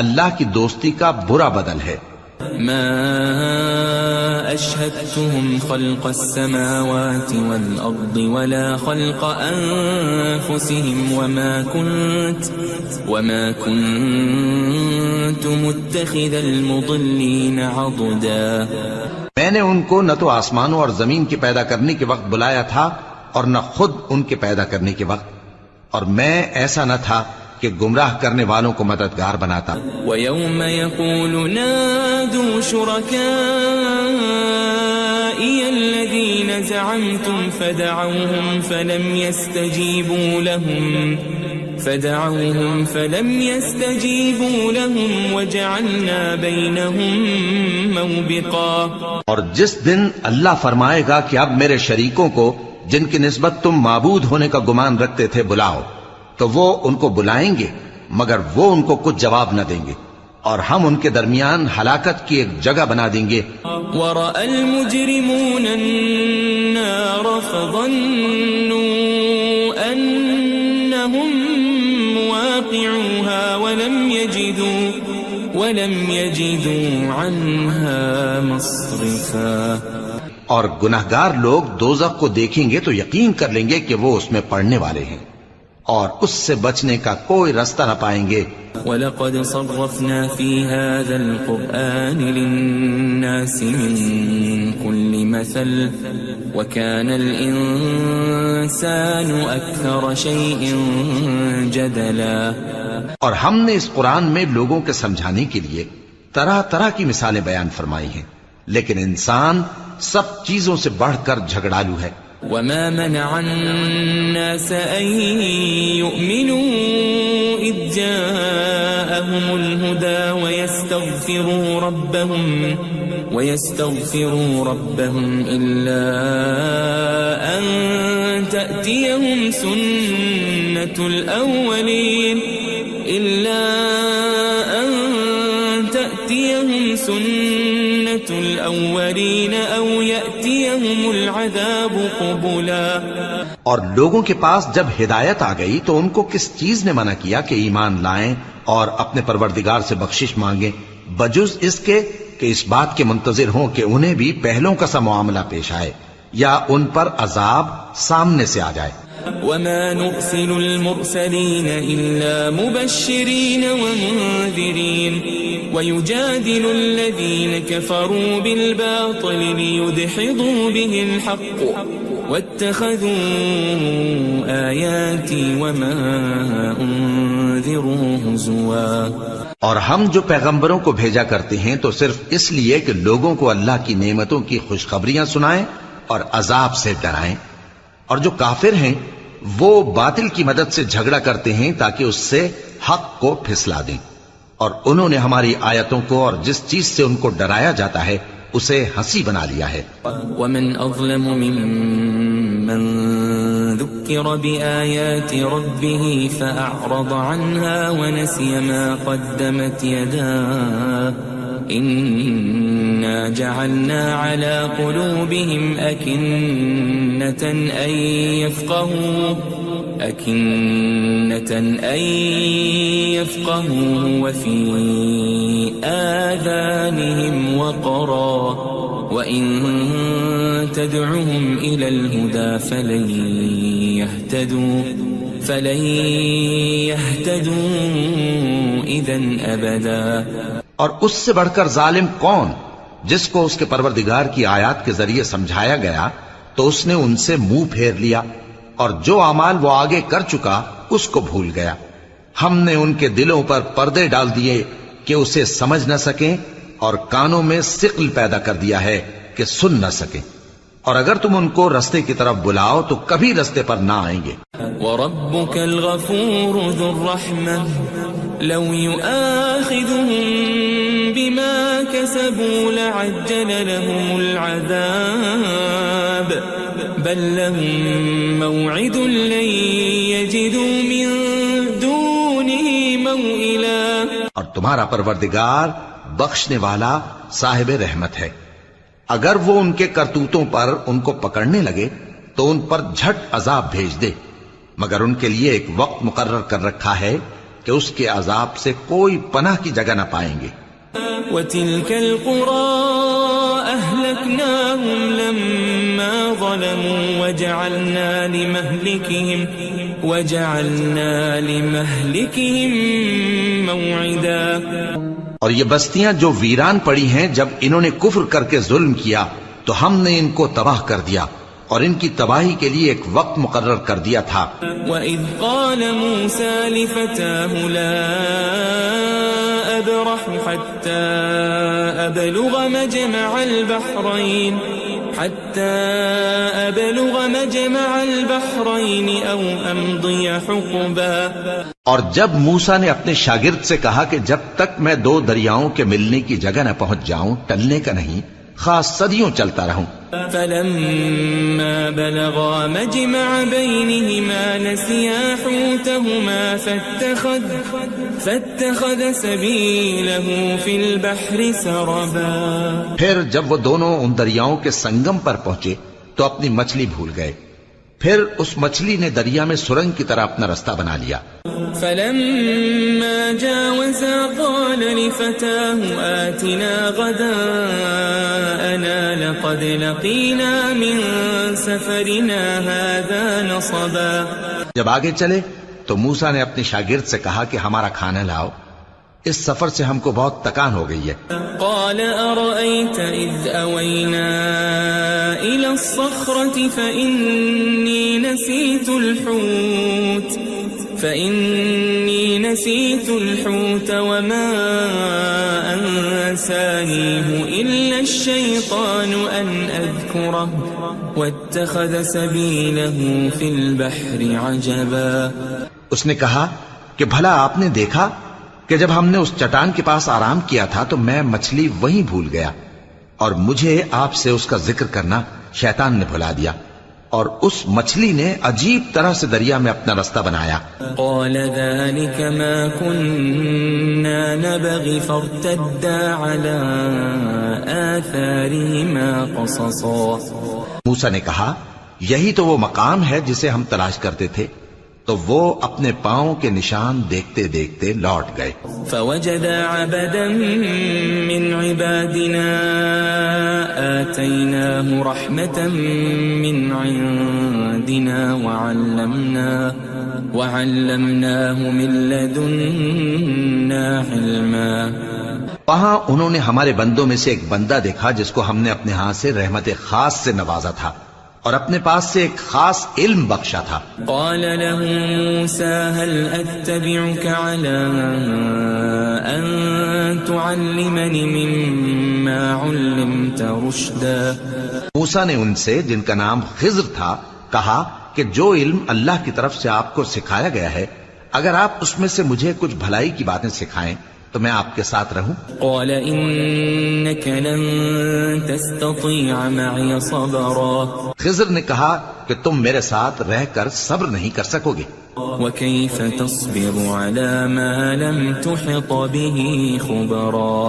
اللہ کی دوستی کا برا بدل ہے. ما أشهدتهم خلق السماوات والأرض ولا خلق أنفسهم وما كنت متخذ المضلين عضدا. میں نے ان کو نہ تو آسمانوں اور زمین کے پیدا کرنے کے وقت بلایا تھا اور نہ خود ان کے پیدا کرنے کے وقت، اور میں ایسا نہ تھا کہ گمراہ کرنے والوں کو مددگار بناتا. وَيَوْمَ يَقُولُ نَادُوا شُرَكَائِيَ الَّذِينَ زَعَمْتُمْ فَدَعَوْهُمْ فَلَمْ يَسْتَجِيبُوا لَهُمْ وَجَعَلْنَا بَيْنَهُمْ مَوْبِقًا. اور جس دن اللہ فرمائے گا کہ اب میرے شریکوں کو جن کی نسبت تم معبود ہونے کا گمان رکھتے تھے بلاؤ، تو وہ ان کو بلائیں گے مگر وہ ان کو کچھ جواب نہ دیں گے، اور ہم ان کے درمیان ہلاکت کی ایک جگہ بنا دیں گے. وَرَأَى الْمُجْرِمُونَ النَّارَ فَظَنُّوا أَنَّهُمْ مُوَاقِعُوهَا وَلَمْ يَجِدُوا عَنْهَا مَصْرِفًا. اور گناہگار لوگ دوزخ کو دیکھیں گے تو یقین کر لیں گے کہ وہ اس میں پڑنے والے ہیں اور اس سے بچنے کا کوئی راستہ نہ پائیں گے. وَلَقَدْ صَرَّفْنَا فِي هَذَا الْقُرْآنِ لِلنَّاسِ مِنْ كُلِّ مَثَلٍ وَكَانَ الْإِنسَانُ أَكْثَرَ شَيْءٍ جَدَلًا. اور ہم نے اس قرآن میں لوگوں کے سمجھانے کے لیے طرح طرح کی مثالیں بیان فرمائی ہیں، لیکن انسان سب چیزوں سے بڑھ کر جھگڑالو ہے. وما منع الناس أن يؤمنوا إذ جاءهم الهدى ويستغفروا ربهم إلا أن تأتيهم سنة الأولين أو يأتيهم العذاب قبلا. اور لوگوں کے پاس جب ہدایت آ گئی تو ان کو کس چیز نے منع کیا کہ ایمان لائیں اور اپنے پروردگار سے بخشش مانگیں بجز اس کے کہ اس بات کے منتظر ہوں کہ انہیں بھی پہلوں کا سا معاملہ پیش آئے یا ان پر عذاب سامنے سے آ جائے. وما نرسل المرسلين إلا مبشرين ومنذرين ويجادل الذين كفروا بالباطل ليدحضوا به الحق واتخذوا آياتي وما أنذروا هزوا. اور ہم جو پیغمبروں کو بھیجا کرتے ہیں تو صرف اس لیے کہ لوگوں کو اللہ کی نعمتوں کی خوشخبریاں سنائیں اور عذاب سے ڈرائیں. اور جو کافر ہیں وہ باطل کی مدد سے جھگڑا کرتے ہیں تاکہ اس سے حق کو پھسلا دیں. اور انہوں نے ہماری آیتوں کو اور جس چیز سے ان کو ڈرایا جاتا ہے اسے ہنسی بنا لیا ہے. ومن أظلم ممن ذكر بآيات ربه فأعرض عنها ونسي ما قدمت يداه إنا جعلنا على قلوبهم أكنة أن يفقهوه وفي آذانهم وقرا وإن تدعهم إلى الهدى فلن يهتدوا إذا أبدا. اور اس سے بڑھ کر ظالم کون جس کو اس کے پروردگار کی آیات کے ذریعے سمجھایا گیا تو اس نے ان سے منہ پھیر لیا اور جو اعمال وہ آگے کر چکا اس کو بھول گیا. ہم نے ان کے دلوں پر پردے ڈال دیے کہ اسے سمجھ نہ سکیں اور کانوں میں ثقل پیدا کر دیا ہے کہ سن نہ سکیں. اور اگر تم ان کو رستے کی طرف بلاؤ تو کبھی رستے پر نہ آئیں گے. وَرَبُّكَ الْغَفُورُ ذُو الرَّحْمَةِ لَوْ يُؤَاخِذُهُم بِمَا كَسَبُوا لَعَجَّلَ لَهُمُ الْعَذَابَ بَل لَّهُم مَّوْعِدٌ لَّن يَجِدُوا مِن دُونِهِ مَوْئِلًا. اور تمہارا پروردگار بخشنے والا صاحب رحمت ہے. اگر وہ ان کے کرتوتوں پر ان کو پکڑنے لگے تو ان پر جھٹ عذاب بھیج دے مگر ان کے لیے ایک وقت مقرر کر رکھا ہے کہ اس کے عذاب سے کوئی پناہ کی جگہ نہ پائیں گے. وَتِلْكَ الْقُرَىٰ أَهْلَكْنَاهُمْ لَمَّا ظَلَمُوا وَجَعَلْنَا لِمَهْلِكِهِمْ مَوْعِدًا. اور یہ بستیاں جو ویران پڑی ہیں جب انہوں نے کفر کر کے ظلم کیا تو ہم نے ان کو تباہ کر دیا اور ان کی تباہی کے لیے ایک وقت مقرر کر دیا تھا. وَإِذْ قَالَ مُوسَى لِفَتَاهُ لَا أَبْرَحُ حَتَّى أَبْلُغَ مَجْمَعَ الْبَحْرَيْنِ أَوْ أَمْضِيَ حُقُبًا. اور جب موسیٰ نے اپنے شاگرد سے کہا کہ جب تک میں دو دریاؤں کے ملنے کی جگہ نہ پہنچ جاؤں ٹلنے کا نہیں خاص صدیوں چلتا رہوں. فَلَمَّا بَلَغَا مَجْمَعَ بَيْنِهِمَا نَسِيَا حُوتَهُمَا فَاتَّخَذَ سَبِيلَهُ فِي الْبَحْرِ سَرَبًا. پھر جب وہ دونوں ان دریاؤں کے سنگم پر پہنچے تو اپنی مچھلی بھول گئے. پھر اس مچھلی نے دریا میں سرنگ کی طرح اپنا رستہ بنا لیا. فَلَمَّا جَاوَزَا قَالَ لِفَتَاهُ آتِنَا غَدَاءَنَا لَقَدْ لَقِينَا مِن سَفَرِنَا هَذَا نَصَبًا. جب آگے چلے تو موسیٰ نے اپنے شاگرد سے کہا کہ ہمارا کھانا لاؤ اس سفر سے ہم کو بہت تکان ہو گئی ہے. قال أرأيت إذ أوينا إلى الصخرة فإني نسيت الحوت وما أنسانيه إلا الشيطان أن أذكره واتخذ سبيله في البحر عجبا. اس نے کہا کہ بھلا آپ نے دیکھا کہ جب ہم نے اس چٹان کے پاس آرام کیا تھا تو میں مچھلی وہیں بھول گیا اور مجھے آپ سے اس کا ذکر کرنا شیطان نے بھلا دیا اور اس مچھلی نے عجیب طرح سے دریا میں اپنا رستہ بنایا. قال ذلك ما كنا نبغي فارتدا على آثارهما قصصا. موسیٰ نے کہا یہی تو وہ مقام ہے جسے ہم تلاش کرتے تھے. تو وہ اپنے پاؤں کے نشان دیکھتے دیکھتے لوٹ گئے. فوجد عبدا من عبادنا آتيناه رحمة من عندنا وعلمناه من لدنا علما. وہاں انہوں نے ہمارے بندوں میں سے ایک بندہ دیکھا جس کو ہم نے اپنے ہاتھ سے رحمت خاص سے نوازا تھا اور اپنے پاس سے ایک خاص علم بخشا تھا. قال له موسى هل أتبعك على أن تعلمني مما علمت رشدا. موسیٰ نے ان سے جن کا نام خضر تھا کہا کہ جو علم اللہ کی طرف سے آپ کو سکھایا گیا ہے اگر آپ اس میں سے مجھے کچھ بھلائی کی باتیں سکھائیں تو میں آپ کے ساتھ رہوں. قال إنك لن تستطيع معي صبرا. خضر نے کہا کہ تم میرے ساتھ رہ کر صبر نہیں کر سکو گے. وكيف تصبر على ما لم تحط به خبرا.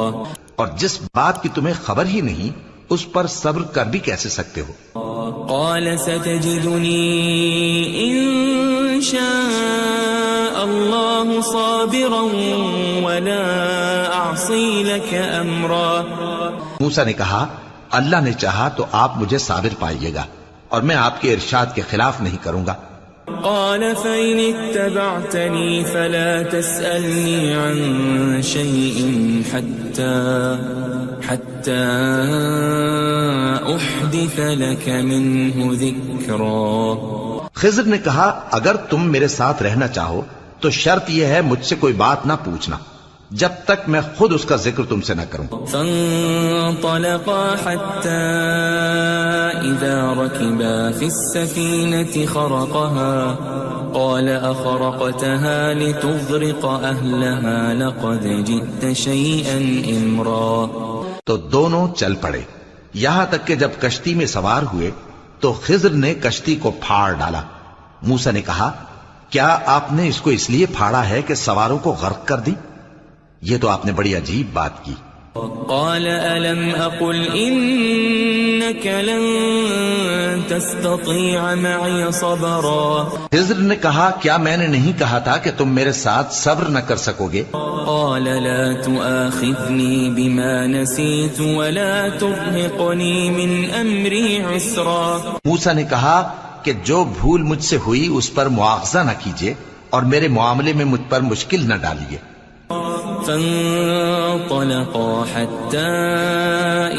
اور جس بات کی تمہیں خبر ہی نہیں اس پر صبر کر بھی کیسے سکتے ہو. قال ستجدني إن شاء الله صابرا ولا أعصي لك أمرا. موسیٰ نے کہا اللہ نے چاہا تو آپ مجھے صابر پائیے گا اور میں آپ کے ارشاد کے خلاف نہیں کروں گا. قال فإن اتبعتني فلا تسألني عن شيء حتى أحدث لك منه ذكرا. خضر نے کہا اگر تم میرے ساتھ رہنا چاہو تو شرط یہ ہے مجھ سے کوئی بات نہ پوچھنا جب تک میں خود اس کا ذکر تم سے نہ کروں. فانطلقا حتى إذا ركبا في السفينة خرقها قال أخرقتها لتغرق أهلها لقد جئت شيئا إمرا. تو دونوں چل پڑے یہاں تک کہ جب کشتی میں سوار ہوئے تو خضر نے کشتی کو پھاڑ ڈالا. موسیٰ نے کہا کیا آپ نے اس کو اس لیے پھاڑا ہے کہ سواروں کو غرق کر دی؟ یہ تو آپ نے بڑی عجیب بات کی. قال ألم أقل إنك لن تستطيع معي صبرا. خضر نے کہا کیا میں نے نہیں کہا تھا کہ تم میرے ساتھ صبر نہ کر سکو گے؟ قال لا تؤاخذني بما نسيت ولا ترهقني من أمري عسرا. موسیٰ نے کہا کہ جو بھول مجھ سے ہوئی اس پر مواخذہ نہ کیجیے اور میرے معاملے میں مجھ پر مشکل نہ ڈالیے. فانطلقا حتى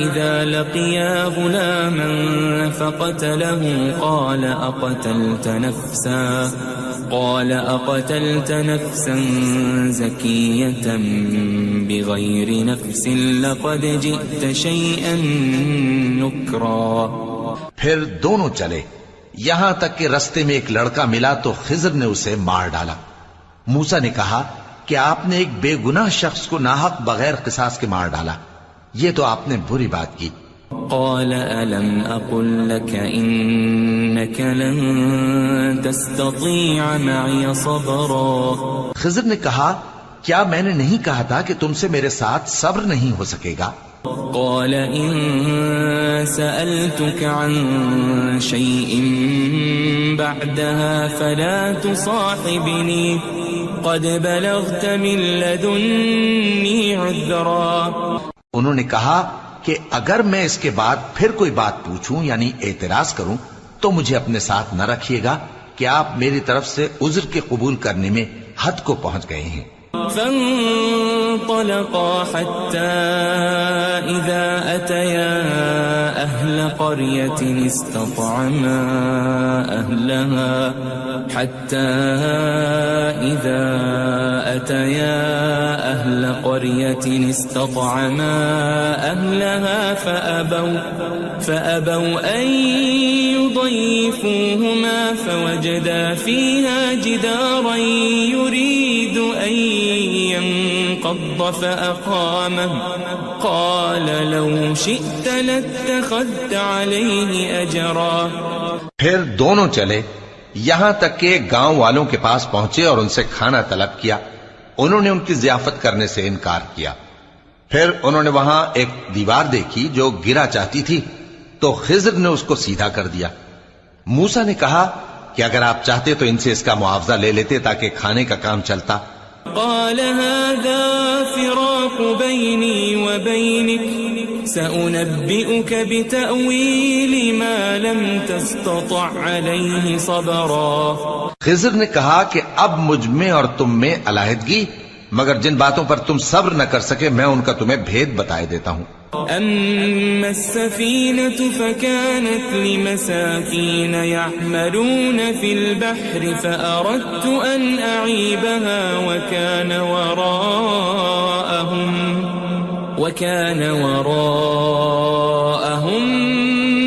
إذا لقيا غلاما فقتله قال أقتلت نفسا زكية بغير نفس لقد جئت شيئا نكرا. پھر دونوں چلے یہاں تک کہ رستے میں ایک لڑکا ملا تو خضر نے اسے مار ڈالا. موسیٰ نے کہا کہ آپ نے ایک بے گناہ شخص کو ناحق بغیر قصاص کے مار ڈالا. یہ تو آپ نے بری بات کی. قال ألم أقل لك إنك لن تستطيع معي صبرا. خضر نے کہا کیا میں نے نہیں کہا تھا کہ تم سے میرے ساتھ صبر نہیں ہو سکے گا؟ قال إن سألتك عن شيء بعدها فلا تصاحبني قد بلغت من لدني عذرا. انہوں نے کہا کہ اگر میں اس کے بعد پھر کوئی بات پوچھوں یعنی اعتراض کروں تو مجھے اپنے ساتھ نہ رکھیے گا کہ آپ میری طرف سے عذر کے قبول کرنے میں حد کو پہنچ گئے ہیں. فانطلقا حتى إذا أتيا أهل قرية استطعما أهلها أهل قرية استطعما أهلها فأبوا أن يضيفوهما فوجدا فيها جدارا يريد أن ينقض فأقامه قال لو شئت لاتخذت عليه أجرا. پھر دونوں چلے یہاں تک کہ گاؤں والوں کے پاس پہنچے اور ان سے کھانا طلب کیا. انہوں نے ان کی ضیافت کرنے سے انکار کیا. پھر انہوں نے وہاں ایک دیوار دیکھی جو گرا چاہتی تھی تو خضر نے اس کو سیدھا کر دیا. موسیٰ نے کہا کہ اگر آپ چاہتے تو ان سے اس کا معاوضہ لے لیتے تاکہ کھانے کا کام چلتا. قال هذا فراق بيني وبينك سأنبئك بتأويل ما لم تستطع عليه صبرا. خضر نے کہا کہ اب مجھ میں اور تم میں علیحدگی، مگر جن باتوں پر تم صبر نہ کر سکے میں ان کا تمہیں بھید بتائے دیتا ہوں. أما السفينة فكانت لمساكين يعملون في البحر فأردت أن أعيبها وكان وراءهم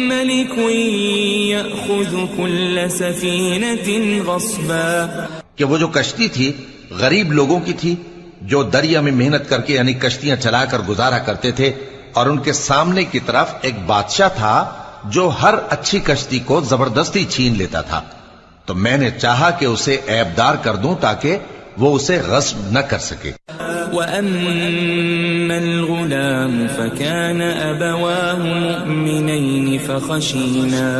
ملك يأخذ كل سفينة غصبا. کہ وہ جو کشتی تھی غریب لوگوں کی تھی جو دریا میں محنت کر کے یعنی کشتیاں چلا کر گزارا کرتے تھے، اور ان کے سامنے کی طرف ایک بادشاہ تھا جو ہر اچھی کشتی کو زبردستی چھین لیتا تھا. تو میں نے چاہا کہ اسے عیبدار کر دوں تاکہ وہ اسے غصب نہ کر سکے. وَأَمَّا الْغُلَامُ فَكَانَ أَبَوَاهُ مُؤْمِنَيْنِ فَخَشِينَا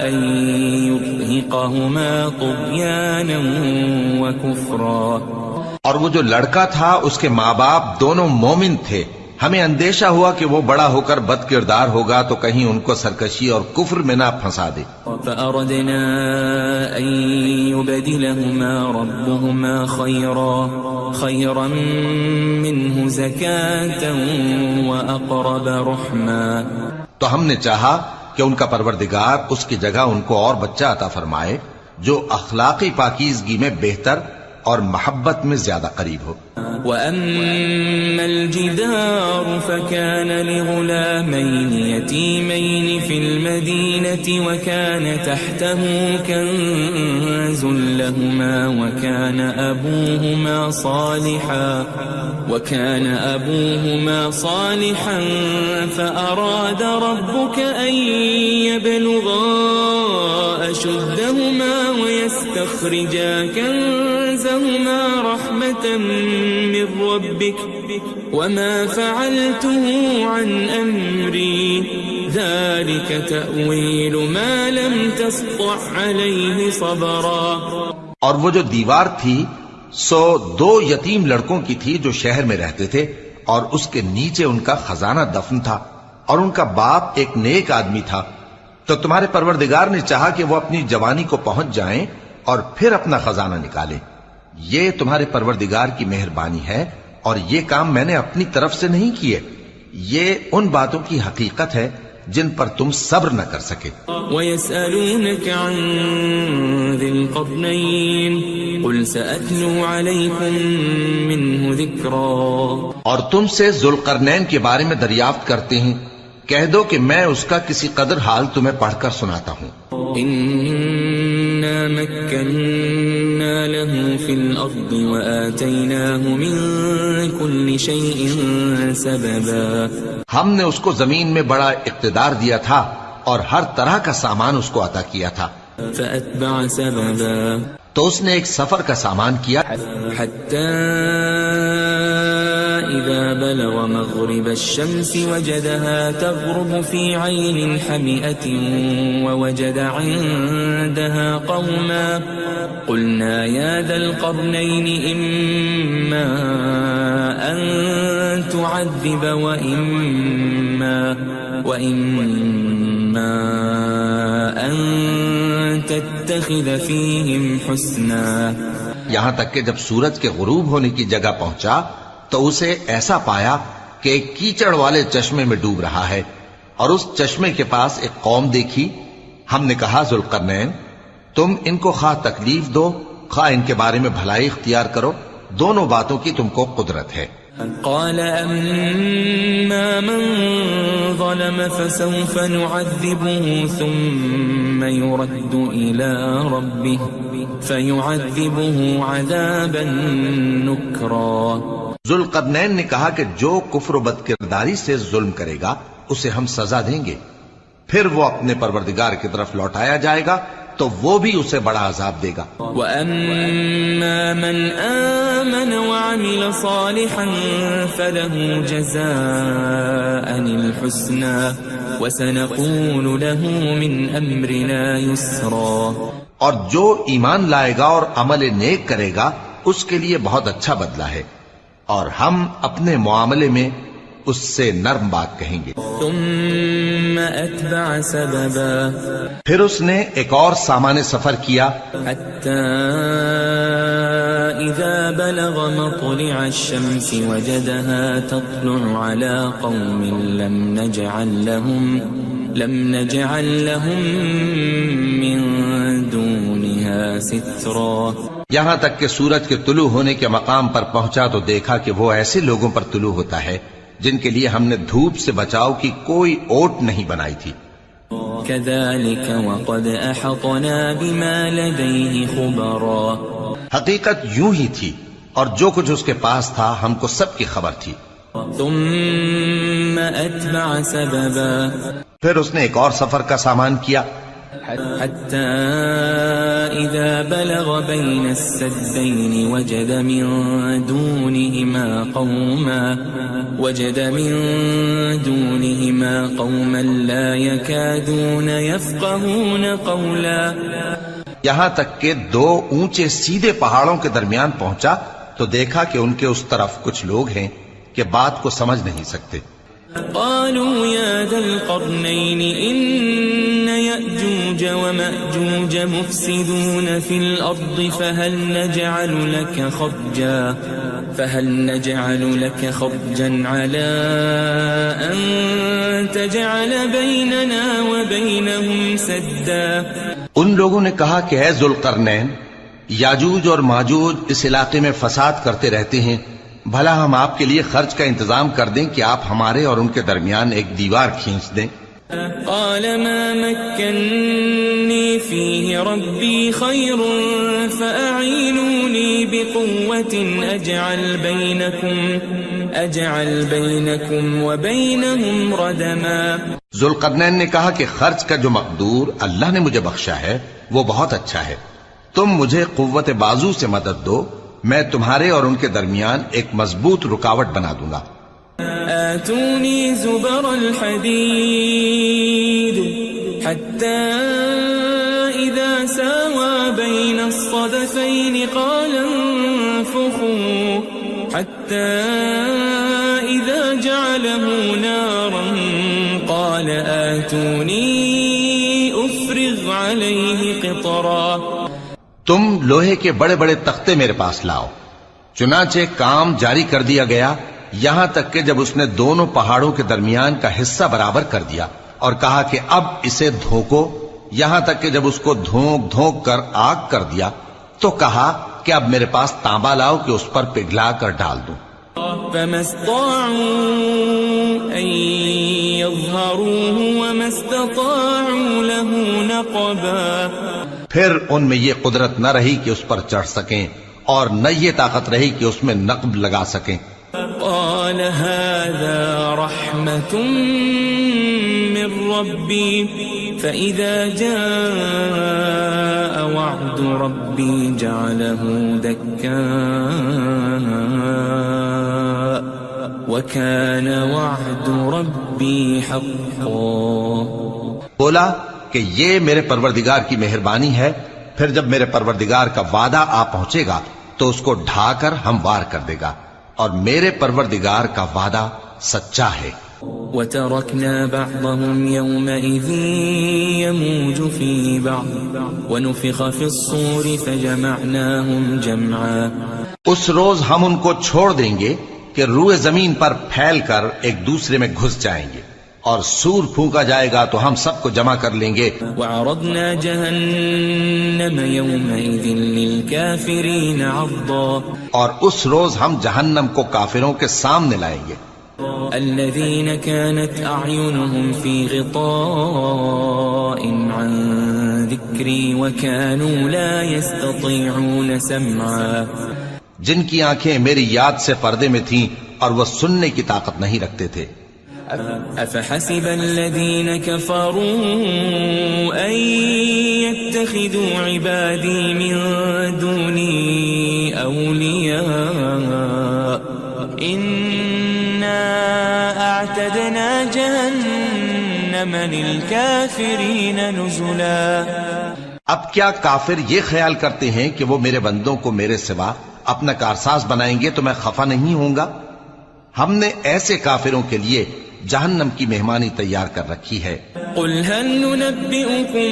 أَن يُرْهِقَهُمَا طُغْيَانًا وَكُفْرًا. اور وہ جو لڑکا تھا اس کے ماں باپ دونوں مومن تھے، ہمیں اندیشہ ہوا کہ وہ بڑا ہو کر بد کردار ہوگا تو کہیں ان کو سرکشی اور کفر میں نہ پھنسا دے. فأردنا أن يبدلهما ربهما خيرا منه زكاة وأقرب رحما. تو ہم نے چاہا کہ ان کا پروردگار اس کی جگہ ان کو اور بچہ عطا فرمائے جو اخلاقی پاکیزگی میں بہتر اور محبت میں زیادہ قریب ہو. وَأَمَّا الْجِدَارُ فَكَانَ لِغُلَامَيْنِ يَتِيمَيْنِ فِي الْمَدِينَةِ وَكَانَ تَحْتَهُ كَنْزٌ لَهُمَا وَكَانَ أَبُوهُمَا صَالِحًا فَأَرَادَ رَبُّكَ أَنْ يَبْلُغَا أَشُدَّهُمَا وَيَسْتَخْرِجَا كَنْزَهُمَا رَحْمَةً من ربك وما فعلته عن أمري ذلك تأويل ما لم تسطع عليه صبرا. اور وہ جو دیوار تھی سو 2 یتیم لڑکوں کی تھی جو شہر میں رہتے تھے اور اس کے نیچے ان کا خزانہ دفن تھا اور ان کا باپ ایک نیک آدمی تھا. تو تمہارے پروردگار نے چاہا کہ وہ اپنی جوانی کو پہنچ جائیں اور پھر اپنا خزانہ نکالے. یہ تمہارے پروردگار کی مہربانی ہے اور یہ کام میں نے اپنی طرف سے نہیں کیے. یہ ان باتوں کی حقیقت ہے جن پر تم صبر نہ کر سکے. وَيَسْأَلُونَكَ عَنْ ذِي الْقَرْنَيْنِ قُلْ سَأَتْلُو عَلَيْكُمْ مِنْهُ ذِكْرًا. اور تم سے ذوالقرنین کے بارے میں دریافت کرتے ہیں، کہہ دو کہ میں اس کا کسی قدر حال تمہیں پڑھ کر سناتا ہوں. إِنَّا مَكَّنَّا لَهُ فِي الْأَرْضِ وَآتَيْنَاهُ مِنْ كُلِّ شَيْءٍ سَبَبًا. ہم نے اس کو زمین میں بڑا اقتدار دیا تھا اور ہر طرح کا سامان اس کو عطا کیا تھا. فَأَتْبَعَ سَبَبًا. تو اس نے ایک سفر کا سامان کیا حَتَّى إِذَا بَلَغَ مَغْرِبَ الشَّمْسِ وَجَدَهَا تَغْرُبُ فِي عَيْنٍ حَمِئَةٍ وَوَجَدَ عِندَهَا قَوْمًا قُلْنَا يَا ذَا الْقَرْنَيْنِ إِمَّا أَن تُعَذِّبَ وَإِمَّا أَن تَتَّخِذَ فِيهِمْ حُسْنًا. یہاں تک کہ جب سورج کے غروب ہونے کی جگہ پہنچا تو اسے ایسا پایا کہ ایک کیچڑ والے چشمے میں ڈوب رہا ہے اور اس چشمے کے پاس ایک قوم دیکھی. ہم نے کہا ذوالقرنین تم ان کو خواہ تکلیف دو خواہ ان کے بارے میں بھلائی اختیار کرو، دونوں باتوں کی تم کو قدرت ہے۔ قال أما من ظلم فسوف نعذبه ثم يرد إلى ربه فيعذبه عذابا نكرا۔ ذوالقرنین نے کہا کہ جو کفر و بد کرداری سے ظلم کرے گا اسے ہم سزا دیں گے، پھر وہ اپنے پروردگار کی طرف لوٹایا جائے گا تو وہ بھی اسے بڑا عذاب دے گا۔ وَأَمَّا مَنْ آمَنَ وَعَمِلَ صَالِحًا فَلَهُ جَزَاءً الْحُسْنَى وَسَنَقُولُ لَهُ مِنْ أَمْرِنَا يُسْرًا۔ اور جو ایمان لائے گا اور عمل نیک کرے گا اس کے لیے بہت اچھا بدلہ ہے، اور ہم اپنے معاملے میں اس سے نرم بات کہیں گے۔ ثم أتبع سببا، پھر اس نے ایک اور سامان سفر کیا، حتى إذا بلغ مطلع الشمس وجدها تطلع على قوم لم نجعل لهم من دونها سترا۔ یہاں تک کہ سورج کے طلوع ہونے کے مقام پر پہنچا تو دیکھا کہ وہ ایسے لوگوں پر طلوع ہوتا ہے جن کے لیے ہم نے دھوپ سے بچاؤ کی کوئی اوٹ نہیں بنائی تھی۔ كذلك وقد أحطنا بما لديه خبرا، حقیقت یوں ہی تھی اور جو کچھ اس کے پاس تھا ہم کو سب کی خبر تھی۔ ثم أتبع سببا، پھر اس نے ایک اور سفر کا سامان کیا، حتى إذا بلغ بين السدين وجد من دونهما قوما لا يكادون يفقهون قولا۔ یہاں تک کہ دو اونچے سیدھے پہاڑوں کے درمیان پہنچا تو دیکھا کہ ان کے اس طرف کچھ لوگ ہیں کہ بات کو سمجھ نہیں سکتے۔ قالوا يا ذا القرنين إن يأجوج ومأجوج مفسدون في الأرض فهل نجعل لك خرجا على أن تجعل بيننا وبينهم سدا۔ ان لوگوں نے کہا کہ اے ذوالقرنین، یاجوج اور ماجوج اس علاقے میں فساد کرتے رہتے ہیں، بھلا ہم آپ کے لیے خرچ کا انتظام کر دیں کہ آپ ہمارے اور ان کے درمیان ایک دیوار کھینچ دیں۔ قال ما مكنني فيه ربي خير فأعينوني بقوة أجعل بينكم وبينهم ردما۔ ذوالقرنین نے کہا کہ خرچ کا جو مقدور اللہ نے مجھے بخشا ہے وہ بہت اچھا ہے، تم مجھے قوت بازو سے مدد دو، میں تمہارے اور ان کے درمیان ایک مضبوط رکاوٹ بنا دوں گا۔ آتوني زبر الحديد حتى إذا ساوى بين الصدفين قال انفخوا حتى إذا جعله نارا قال آتوني أفرغ عليه قطرا۔ تم لوہے کے بڑے بڑے تختے میرے پاس لاؤ۔ چنانچہ کام جاری کر دیا گیا یہاں تک کہ جب اس نے دونوں پہاڑوں کے درمیان کا حصہ برابر کر دیا اور کہا کہ اب اسے دھوکو، یہاں تک کہ جب اس کو دھونک دھونک کر آگ کر دیا تو کہا کہ اب میرے پاس تانبا لاؤ کہ اس پر پگھلا کر ڈال دوں۔ فما استطاعوا أن يظهروه وما استطاعوا له نقبا۔ پھر ان میں یہ قدرت نہ رہی کہ اس پر چڑھ سکیں اور نہ یہ طاقت رہی کہ اس میں نقب لگا سکیں۔ قال هذا رحمة من ربي فإذا جاء وعد ربي جعله دكاء وكان وعد ربي حقا۔ بولا کہ یہ میرے پروردگار کی مہربانی ہے، پھر جب میرے پروردگار کا وعدہ آ پہنچے گا تو اس کو ڈھا کر ہموار کر دے گا، اور میرے پروردگار کا وعدہ سچا ہے۔ وَتَرَكْنَا بَعْضَهُمْ يَوْمَئِذٍ يَمُوجُ فِي بَعْضٍ وَنُفِخَ فِي الصُّورِ فَجَمَعْنَاهُمْ جَمْعًا۔ اس روز ہم ان کو چھوڑ دیں گے کہ روئے زمین پر پھیل کر ایک دوسرے میں گھس جائیں گے، اور سور پھونکا جائے گا تو ہم سب کو جمع کر لیں گے. وعرضنا جهنم يومئذ للكافرين عرضا اور اس روز ہم جہنم کو کافروں کے سامنے لائیں گے. الذين كانت أعينهم في غطاء عن ذكري وكانوا لا يستطيعون سمعا جن کی آنکھیں میری یاد سے پردے میں تھیں اور وہ سننے کی طاقت نہیں رکھتے تھے. أفحسب الذين كفروا أن يتخذوا عبادي من دوني أولياء إنا أعتدنا جهنم للكافرين نزلا. اب کیا کافر یہ خیال کرتے ہیں کہ وہ میرے بندوں کو میرے سوا اپنا کارساز بنائیں گے تو میں خفا نہیں ہوں گا؟ ہم نے ایسے کافروں کے لیے جہنم کی مہمانی تیار کر رکھی ہے. قل هل ننبئكم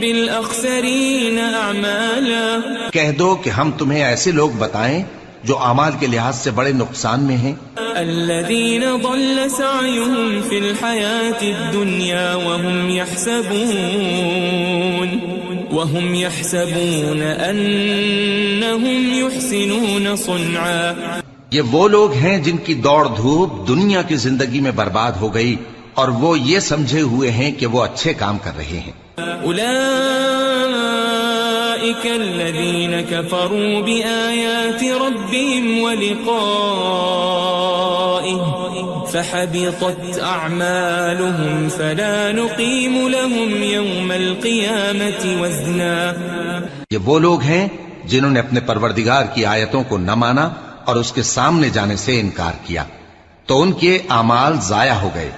بالأخسرين أعمالا کہہ دو کہ ہم تمہیں ایسے لوگ بتائیں جو اعمال کے لحاظ سے بڑے نقصان میں ہیں. الذين ضل سعيهم في الحياة الدنيا وهم يحسبون أنهم يحسنون صنعا. یہ وہ لوگ ہیں جن کی دوڑ دھوپ دنیا کی زندگی میں برباد ہو گئی اور وہ یہ سمجھے ہوئے ہیں کہ وہ اچھے کام کر رہے ہیں. أولئك الذين كفروا بآيات ربهم ولقائه فحبطت أعمالهم فلا نقيم لهم يوم القيامة وزنا. یہ وہ لوگ ہیں جنہوں نے اپنے پروردگار کی آیتوں کو نہ مانا اور اس کے سامنے جانے سے انکار کیا تو ان کے اعمال ضائع ہو گئے،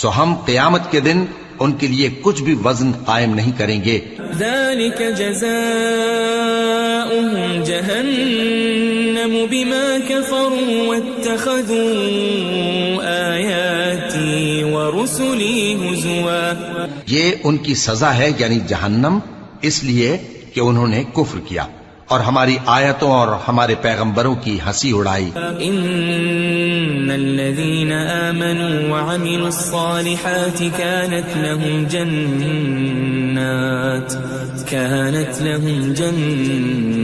سو ہم قیامت کے دن ان کے لیے کچھ بھی وزن قائم نہیں کریں گے. ذلك جزاؤهم جهنم بما كفروا واتخذوا آياتي ورسلي هزوا. یہ ان کی سزا ہے یعنی جہنم، اس لیے کہ انہوں نے کفر کیا اور ہماری آیتوں اور ہمارے پیغمبروں کی ہنسی اڑائی. ان الذين آمنوا وعملوا الصالحات كانت لهم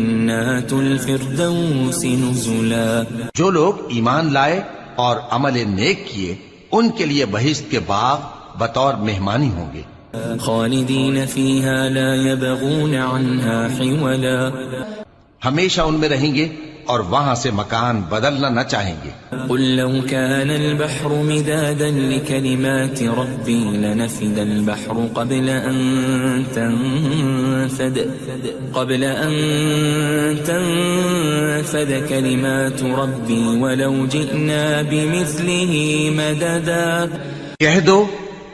جنات الفردوس نزلا. جو لوگ ایمان لائے اور عمل نیک کیے ان کے لیے بہشت کے باغ بطور مہمانی ہوں گے. خالدین فیہا لا یبغون عنہا حولا. ہمیشہ ان میں رہیں گے اور وہاں سے مکان بدلنا نہ چاہیں گے. قل لو كان البحر مدادا لكلمات ربي لنفد البحر قبل أن تنفد كلمات ربي ولو جئنا بمثله مددا. کہہ دو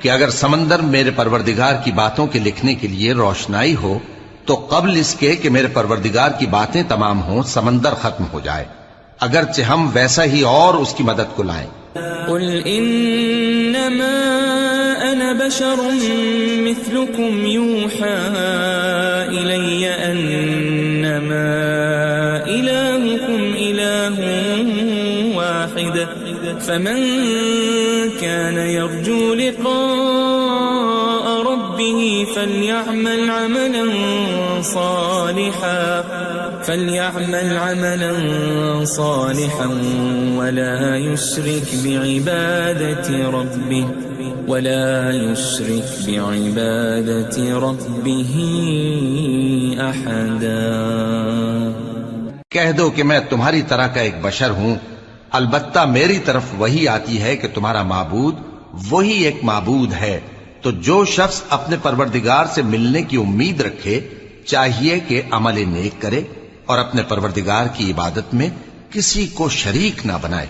کہ اگر سمندر میرے پروردگار کی باتوں کے لکھنے کے لیے روشنائی ہو تو قبل اس کے کہ میرے پروردگار کی باتیں تمام ہوں سمندر ختم ہو جائے، اگرچہ ہم ویسا ہی اور اس کی مدد کو لائیں. قل انما انا بشر مثلكم يوحى الي انما الهكم اله واحد فمن كان يرجو لقاء ربه فليعمل عملا صالحا ولا يشرك بعبادة ربه أحدا. کہہ دو کہ میں تمہاری طرح کا ایک بشر ہوں، البتہ میری طرف وہی آتی ہے کہ تمہارا معبود وہی ایک معبود ہے. تو جو شخص اپنے پروردگار سے ملنے کی امید رکھے چاہیے کہ عمل نیک کرے اور اپنے پروردگار کی عبادت میں کسی کو شریک نہ بنائے.